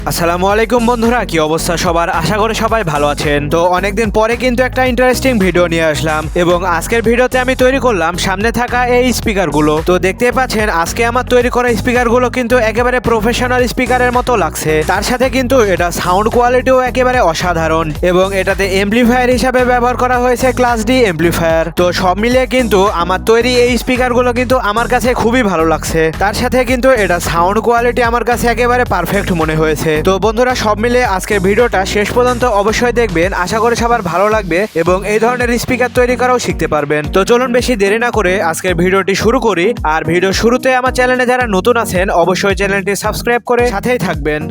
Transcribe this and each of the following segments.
আসসালামু আলাইকুম বন্ধুরা, কি অবস্থা সবার? আশা করি সবাই ভালো আছেন। তো অনেকদিন পরে কিন্তু একটা ইন্টারেস্টিং ভিডিও নিয়ে আসলাম এবং আজকের ভিডিওতে আমি তৈরি করলাম সামনে থাকা এই স্পিকারগুলো। তো দেখতেই পাচ্ছেন আজকে আমার তৈরি করা স্পিকারগুলো কিন্তু একেবারে প্রফেশনাল স্পিকারের মতো লাগছে। তার সাথে কিন্তু এটা সাউন্ড কোয়ালিটিও একেবারে অসাধারণ এবং এটাতে এমপ্লিফায়ার হিসাবে ব্যবহার করা হয়েছে ক্লাস ডি এমপ্লিফায়ার। তো সব মিলিয়ে কিন্তু আমার তৈরি এই স্পিকারগুলো কিন্তু আমার কাছে খুবই ভালো লাগছে। তার সাথে কিন্তু এটা সাউন্ড কোয়ালিটি আমার কাছে একেবারে পারফেক্ট মনে হয়েছে। তো বন্ধুরা, সব মিলে আজকের ভিডিওটা শেষ পর্যন্ত অবশ্যই দেখবেন। আশা করি সবার ভালো লাগবে এবং এই ধরনের স্পিকার তৈরি করাও শিখতে পারবেন। তো চলুন বেশি দেরি না করে আজকের ভিডিওটি শুরু করি। আর ভিডিও শুরুতে আমার চ্যানেলে যারা নতুন আছেন অবশ্যই চ্যানেলটি সাবস্ক্রাইব করে সাথেই থাকবেন।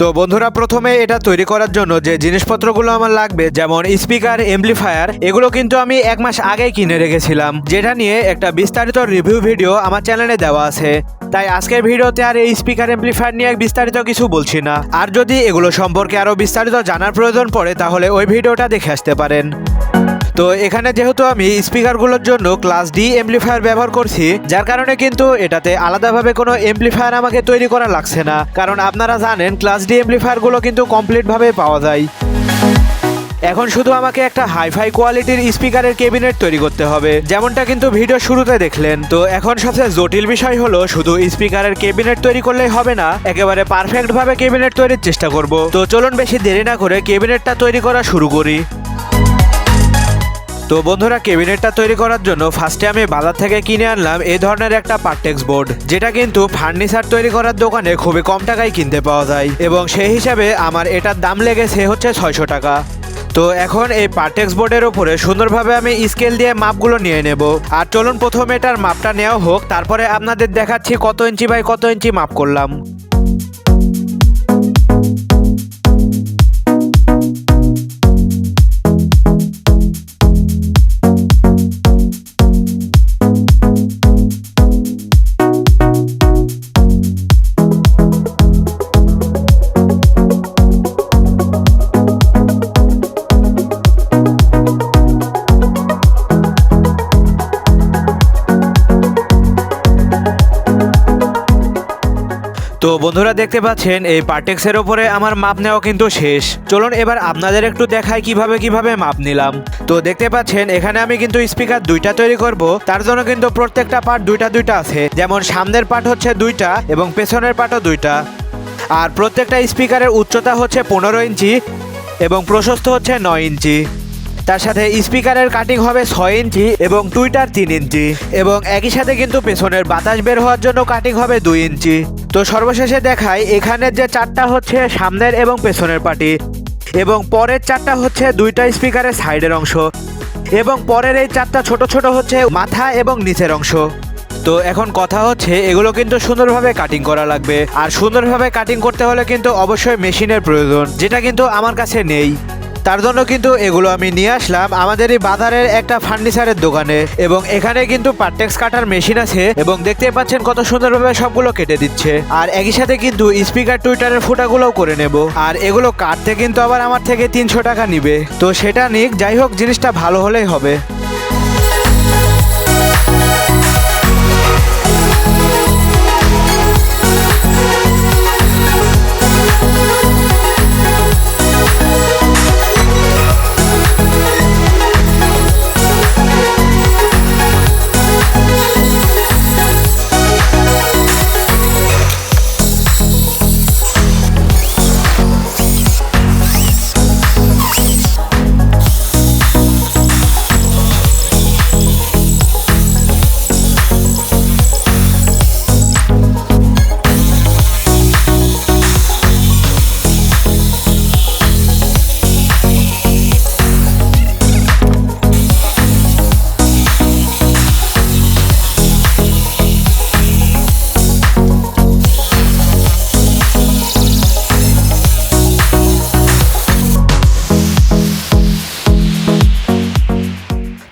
তো বন্ধুরা, প্রথমে এটা তৈরি করার জন্য যে জিনিসপত্রগুলো আমার লাগবে, যেমন স্পিকার, এমপ্লিফায়ার, এগুলো কিন্তু আমি 1 মাস আগেই কিনে রেখেছিলাম, যেটা নিয়ে একটা বিস্তারিত রিভিউ ভিডিও আমার চ্যানেলে দেওয়া আছে। তাই আজকের ভিডিওতে আর এই স্পিকার এমপ্লিফায়ার নিয়ে বিস্তারিত কিছু বলছি না। আর যদি এগুলো সম্পর্কে আরও বিস্তারিত জানার প্রয়োজন পড়ে তাহলে ওই ভিডিওটা দেখে আসতে পারেন। তো এখানে যেহেতু আমি স্পিকারগুলোর জন্য ক্লাস ডি এমপ্লিফায়ার ব্যবহার করছি, যার কারণে কিন্তু এটাতে আলাদাভাবে কোনো এমপ্লিফায়ার আমাকে তৈরি করা লাগছে না, কারণ আপনারা জানেন ক্লাস ডি এমপ্লিফায়ারগুলো কিন্তু কমপ্লিটভাবে পাওয়া যায়। এখন শুধু আমাকে একটা হাইফাই কোয়ালিটির স্পিকারের ক্যাবিনেট তৈরি করতে হবে, যেমনটা কিন্তু ভিডিও শুরুতে দেখলেন। তো এখন সবচেয়ে জটিল বিষয় হলো শুধু স্পিকারের ক্যাবিনেট তৈরি করলেই হবে না, একেবারে পারফেক্ট ভাবে ক্যাবিনেট তৈরির চেষ্টা করব। তো চলুন বেশি দেরি না করে ক্যাবিনেটটা তৈরি করা শুরু করি। তো বন্ধুরা, ক্যাবিনেটটা তৈরি করার জন্য ফার্স্টে আমি বাজার থেকে কিনে আনলাম এই ধরনের একটা পার্টেক্স বোর্ড, যেটা কিন্তু ফার্নিচার তৈরি করার দোকানে খুবই কম টাকায় কিনতে পাওয়া যায় এবং সেই হিসাবে আমার এটার দাম লেগেছে হচ্ছে 600 টাকা। তো এখন এই পার্টেক্স বোর্ডের উপরে সুন্দরভাবে আমি স্কেল দিয়ে মাপগুলো নিয়ে নেব। আর চলুন প্রথমে এটার মাপটা নেওয়া হোক, তারপরে আপনাদের দেখাচ্ছি কত ইঞ্চি বাই কত ইঞ্চি মাপ করলাম। তো বন্ধুরা, দেখতে পাচ্ছেন এই পার্টেক্সের ওপরে আমার মাপ নেওয়া কিন্তু শেষ। চলুন এবার আপনাদের একটু দেখাই কিভাবে মাপ নিলাম। তো দেখতে পাচ্ছেন এখানে আমি কিন্তু স্পিকার 2টা তৈরি করব, তার জন্য কিন্তু প্রত্যেকটা পার্ট 2টা আছে। যেমন সামনের পার্ট হচ্ছে 2টা এবং পেছনের পার্টও 2টা। আর প্রত্যেকটা স্পিকারের উচ্চতা হচ্ছে 15 ইঞ্চি এবং প্রশস্ত হচ্ছে 9 ইঞ্চি। তার সাথে স্পিকারের কাটিং হবে 6 ইঞ্চি এবং টুইটার 3 ইঞ্চি এবং একই সাথে কিন্তু পেছনের বাতাস বের হওয়ার জন্য কাটিং হবে 2 ইঞ্চি। তো সর্বশেষে দেখাই, এখানের যে 4টা হচ্ছে সামনের এবং পেছনের পাটি এবং পরের 4টা হচ্ছে 2টা স্পিকারের সাইডের অংশ এবং পরের এই 4টা ছোট ছোট হচ্ছে মাথা এবং নিচের অংশ। তো এখন কথা হচ্ছে এগুলো কিন্তু সুন্দরভাবে কাটিং করা লাগবে, আর সুন্দরভাবে কাটিং করতে হলে কিন্তু অবশ্যই মেশিনের প্রয়োজন, যেটা কিন্তু আমার কাছে নেই। তার জন্য কিন্তু এগুলো আমি নিয়ে আসলাম আমাদের এই বাজারের একটা ফার্নিচারের দোকানে এবং এখানে কিন্তু পার্টেক্স কাটার মেশিন আছে এবং দেখতে পাচ্ছেন কত সুন্দরভাবে সবগুলো কেটে দিচ্ছে। আর একই সাথে কিন্তু স্পিকার টুইটারের ফুটাগুলোও করে নেব, আর এগুলো কাটতে কিন্তু আবার আমার থেকে 300 টাকা নিবে। তো সেটা নিক, যাই হোক জিনিসটা ভালো হলেই হবে।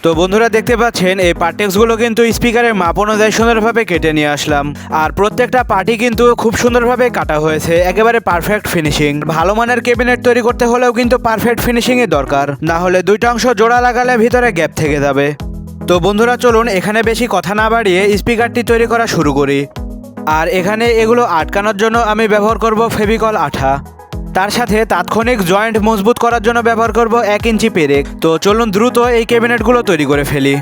তো বন্ধুরা, দেখতে পাচ্ছেন এই পার্টেক্সগুলো কিন্তু স্পিকারের মাপ অনুযায়ী সুন্দরভাবে কেটে নিয়ে আসলাম, আর প্রত্যেকটা পার্টি কিন্তু খুব সুন্দরভাবে কাটা হয়েছে, একেবারে পারফেক্ট ফিনিশিং। ভালো মানের ক্যাবিনেট তৈরি করতে হলেও কিন্তু পারফেক্ট ফিনিশিং এর দরকার, না হলে 2টা অংশ জোড়া লাগালে ভিতরে গ্যাপ থেকে যাবে। তো বন্ধুরা চলুন এখানে বেশি কথা না বাড়িয়ে স্পিকারটি তৈরি করা শুরু করি। আর এখানে এগুলো আটকানোর জন্য আমি ব্যবহার করব ফেভিকল আঠা। তার সাথে তাৎক্ষণিক জয়েন্ট মজবুত করার জন্য ব্যবহার করব 1 ইঞ্চি পেরেক। তো চলুন দ্রুত এই ক্যাবিনেটগুলো তৈরি করে ফেলি।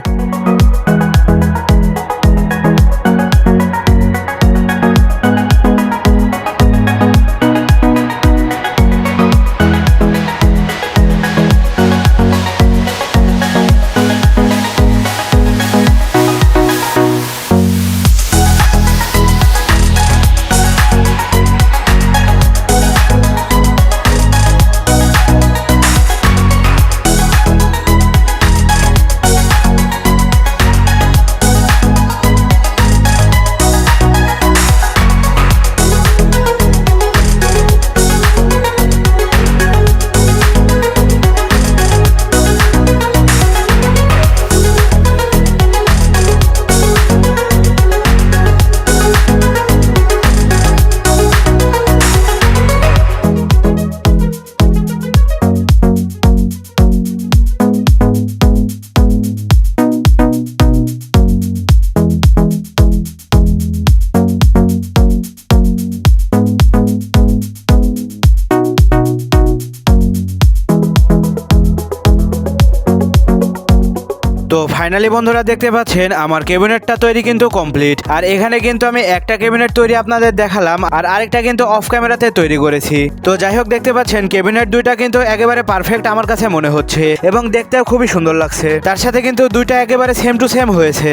তো ফাইনালি বন্ধুরা দেখতে পাচ্ছেন আমার ক্যাবিনেটটা তৈরি কিন্তু কমপ্লিট। আর এখানে কিন্তু আমি একটা ক্যাবিনেট তৈরি আপনাদের দেখালাম, আর আরেকটা কিন্তু অফ ক্যামেরাতে তৈরি করেছি। তো যাই হোক দেখতে পাচ্ছেন ক্যাবিনেট দুইটা কিন্তু একেবারে পারফেক্ট আমার কাছে মনে হচ্ছে এবং দেখতেও খুবই সুন্দর লাগছে। তার সাথে কিন্তু দুইটা একেবারে সেম টু সেম হয়েছে।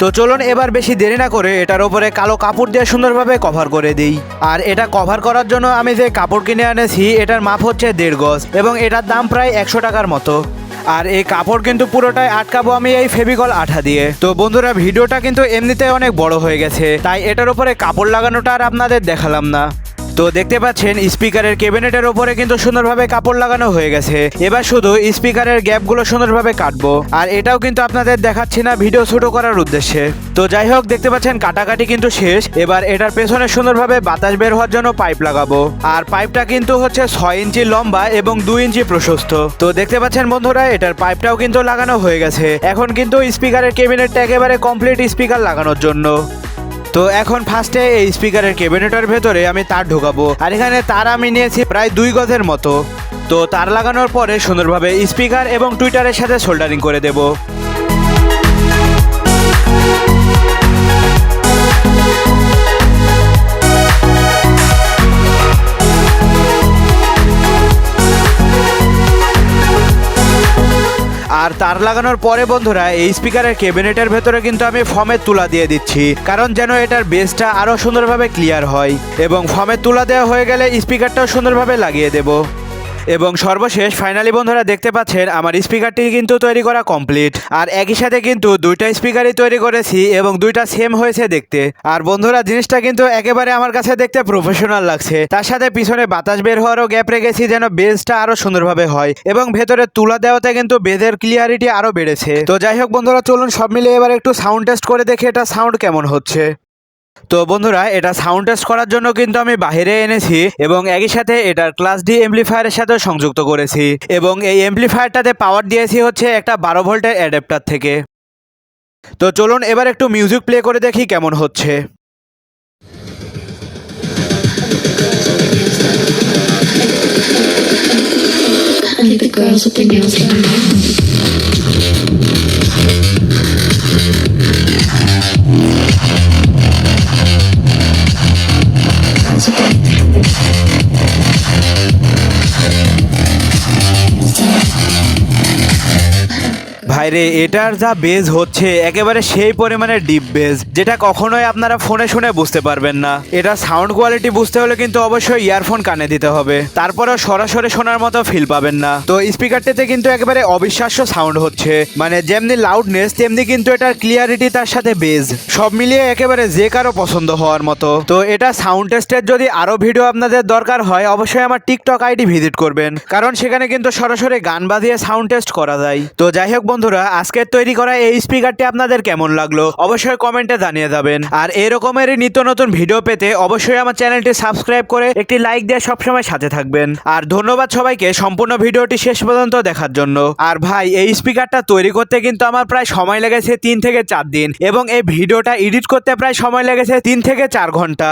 তো চলুন এবার বেশি দেরি না করে এটার উপরে কালো কাপড় দিয়ে সুন্দরভাবে কভার করে দিই। আর এটা কভার করার জন্য আমি যে কাপড় কিনে আনেছি এটার মাপ হচ্ছে 1.5 গজ এবং এটার দাম প্রায় 100 টাকার মতো। আর এই কাপড় কিন্তু পুরোটাই আটকাবো আমি এই ফেভিকল আঠা দিয়ে। তো বন্ধুরা ভিডিওটা কিন্তু এমনিতে অনেক বড় হয়ে গেছে, তাই এটার উপরে কাপড় লাগানোটা আর আপনাদের দেখালাম না। তো দেখতে পাচ্ছেন স্পিকারের ক্যাবিনেটের উপরে কিন্তু সুন্দরভাবে কাপড় লাগানো হয়ে গেছে। এবার শুধু স্পিকারের গ্যাপগুলো সুন্দরভাবে কাটবো, আর এটাও কিন্তু আপনাদের দেখাচ্ছি না ভিডিও ছোট করার উদ্দেশ্যে। তো যাই হোক দেখতে পাচ্ছেন কাটাকাটি কিন্তু শেষ। এবার এটার পেছনে সুন্দরভাবে বাতাস বের হওয়ার জন্য পাইপ লাগাবো। আর পাইপটা কিন্তু হচ্ছে 6 ইঞ্চি লম্বা এবং 2 ইঞ্চি প্রশস্ত। তো দেখতে পাচ্ছেন বন্ধুরা এটার পাইপটাও কিন্তু লাগানো হয়ে গেছে। এখন কিন্তু স্পিকারের ক্যাবিনেটটা একেবারে কমপ্লিট স্পিকার লাগানোর জন্য। তো এখন ফার্স্টে এই স্পিকারের ক্যাবিনেটের ভেতরে আমি তার ঢোকাবো। আর এখানে তার আমি নিয়েছি প্রায় 2 গজের মতো। তো তার লাগানোর পরে সুন্দরভাবে স্পিকার এবং টুইটারের সাথে সোল্ডারিং করে দেব। আর তার লাগানোর পরে বন্ধুরা এই স্পিকারের ক্যাবিনেটের ভেতরে কিন্তু আমি ফোমের তুলা দিয়ে দিচ্ছি, কারণ যেন এটার বেসটা আরো সুন্দরভাবে ক্লিয়ার হয়। এবং ফোমের তুলা দেওয়া হয়ে গেলে স্পিকারটাও সুন্দরভাবে লাগিয়ে দেব। এবং সর্বশেষ ফাইনালি বন্ধুরা দেখতে পাচ্ছেন আমার স্পিকারটি কিন্তু তৈরি করা কমপ্লিট। আর একই সাথে কিন্তু দুইটা স্পিকারই তৈরি করেছি এবং দুইটা সেম হয়েছে দেখতে। আর বন্ধুরা জিনিসটা কিন্তু একেবারে আমার কাছে দেখতে প্রফেশনাল লাগছে। তার সাথে পিছনে বাতাস বের হওয়ারও গ্যাপ রেখেছি যেন বেসটা আরো সুন্দরভাবে হয়, এবং ভেতরে তুলা দেওয়াতে কিন্তু বেজের ক্লিয়ারিটি আরো বেড়েছে। তো যাই হোক বন্ধুরা চলুন সব মিলে এবার একটু সাউন্ড টেস্ট করে দেখি এটা সাউন্ড কেমন হচ্ছে। তো বন্ধুরা এটা সাউন্ড টেস্ট করার জন্য কিন্তু আমি বাইরে এনেছি এবং একই সাথে এটার ক্লাস ডি এমপ্লিফায়ারের সাথে সংযুক্ত করেছি। এবং এই এমপ্লিফায়ারটাতে পাওয়ার দিয়েছি হচ্ছে একটা 12 ভোল্টের অ্যাডাপ্টার থেকে। তো চলুন এবার একটু মিউজিক প্লে করে দেখি কেমন হচ্ছে। The girls with their nails done. ভাইরে এটার যা বেজ হচ্ছে একেবারে সেই পরিমাণে ডিপ বেজ, যেটা কখনোই আপনারা ফোনে শুনে বুঝতে পারবেন না। এটা সাউন্ড কোয়ালিটি বুঝতে হলে কিন্তু অবশ্যই ইয়ারফোন কানে দিতে হবে, তারপরেও সরাসরি শোনার মতো ফিল পাবেন না। তো স্পিকারটিতে কিন্তু একেবারে অবিশ্বাস্য সাউন্ড হচ্ছে, মানে যেমনি লাউডনেস তেমনি কিন্তু এটার ক্লিয়ারিটি তার সাথে বেজ সব মিলিয়ে একেবারে যে কারো পছন্দ হওয়ার মতো। তো এটা সাউন্ড টেস্টের যদি আরো ভিডিও আপনাদের দরকার হয় অবশ্যই আমার টিকটক আইডি ভিজিট করবেন, কারণ সেখানে কিন্তু সরাসরি গান বাজিয়ে সাউন্ড টেস্ট করা যায়। তো যাই হোক বন্ধুরা, আজকের তৈরি করা এই স্পিকারটি আপনাদের কেমন লাগলো অবশ্যই কমেন্টে জানিয়ে যাবেন। আর এরকমেরই নিত্য নতুন ভিডিও পেতে অবশ্যই আমার চ্যানেলটি সাবস্ক্রাইব করে একটি লাইক দিয়ে সবসময় সাথে থাকবেন। আর ধন্যবাদ সবাইকে সম্পূর্ণ ভিডিওটি শেষ পর্যন্ত দেখার জন্য। আর ভাই, এই স্পিকারটা তৈরি করতে কিন্তু আমার প্রায় সময় লেগেছে 3 থেকে 4 দিন এবং এই ভিডিওটা এডিট করতে প্রায় সময় লেগেছে 3 থেকে 4 ঘন্টা।